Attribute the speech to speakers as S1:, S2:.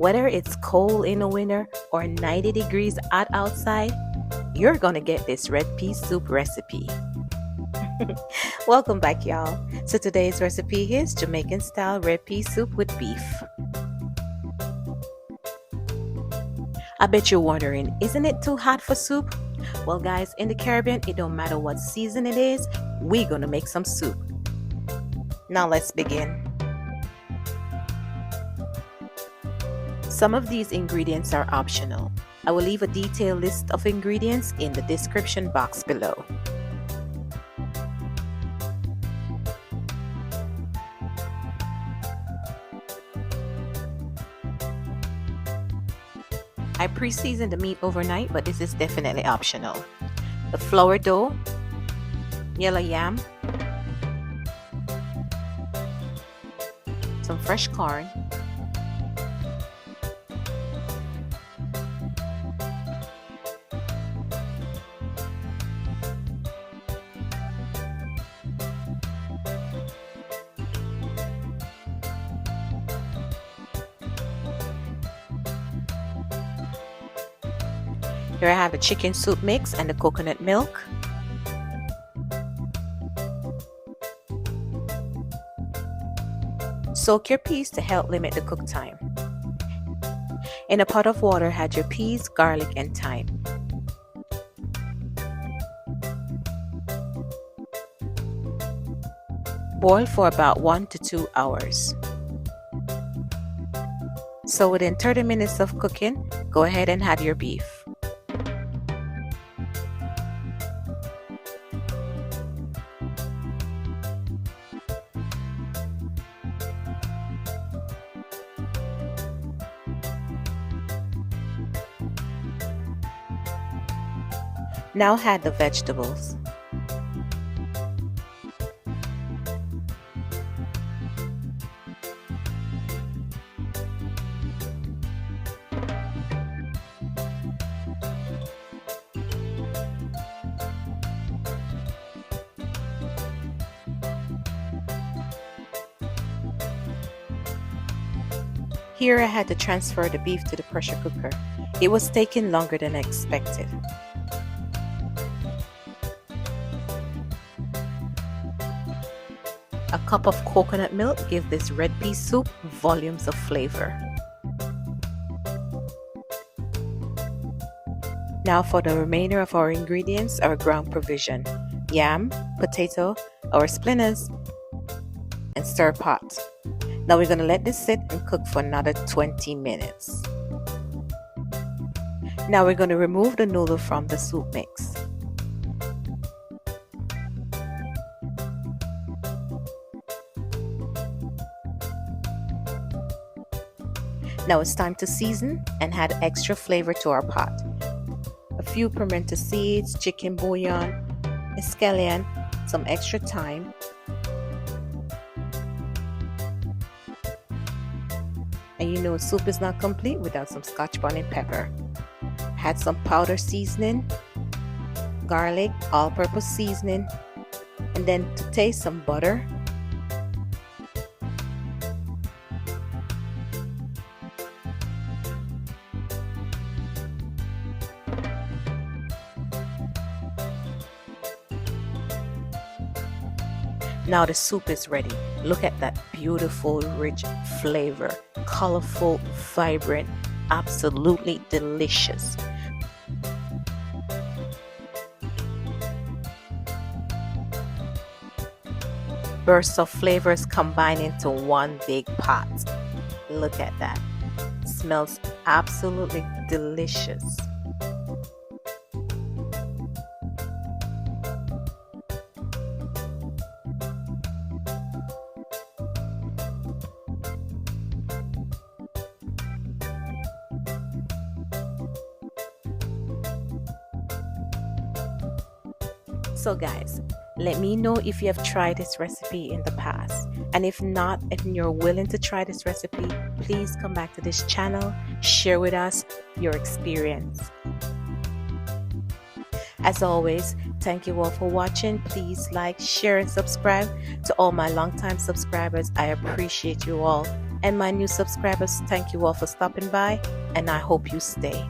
S1: Whether it's cold in the winter or 90 degrees hot outside, you're gonna get this red pea soup recipe. Welcome back, y'all. So today's recipe is Jamaican style red pea soup with beef. I bet you're wondering, isn't it too hot for soup? Well guys, in the Caribbean, it don't matter what season it is, we're gonna make some soup. Now let's begin. Some of these ingredients are optional. I will leave a detailed list of ingredients in the description box below. I pre-seasoned the meat overnight, but this is definitely optional. The flour dough, yellow yam, some fresh corn, here I have the chicken soup mix and the coconut milk. Soak your peas to help limit the cook time. In a pot of water, add your peas, garlic, and thyme. Boil for about 1 to 2 hours. So within 30 minutes of cooking, go ahead and add your beef. Now add the vegetables. Here I had to transfer the beef to the pressure cooker. It was taking longer than expected. A cup of coconut milk gives this red pea soup volumes of flavor. Now for the remainder of our ingredients, our ground provision: yam, potato, our splinters, and stir pot. Now we're going to let this sit and cook for another 20 minutes. Now we're going to remove the noodle from the soup mix. Now it's time to season and add extra flavor to our pot. A few pimento seeds, chicken bouillon, a scallion, some extra thyme, and you know soup is not complete without some scotch bonnet pepper. Add some powder seasoning, garlic, all-purpose seasoning, and then to taste some butter. Now the soup is ready. Look at that beautiful, rich flavor. Colorful, vibrant, absolutely delicious. Bursts of flavors combine into one big pot. Look at that. It smells absolutely delicious. So guys, let me know if you have tried this recipe in the past, and if not, if you're willing to try this recipe, please come back to this channel, share with us your experience. As always, thank you all for watching. Please like, share, and subscribe. To all my longtime subscribers, I appreciate you all. And my new subscribers, thank you all for stopping by, and I hope you stay.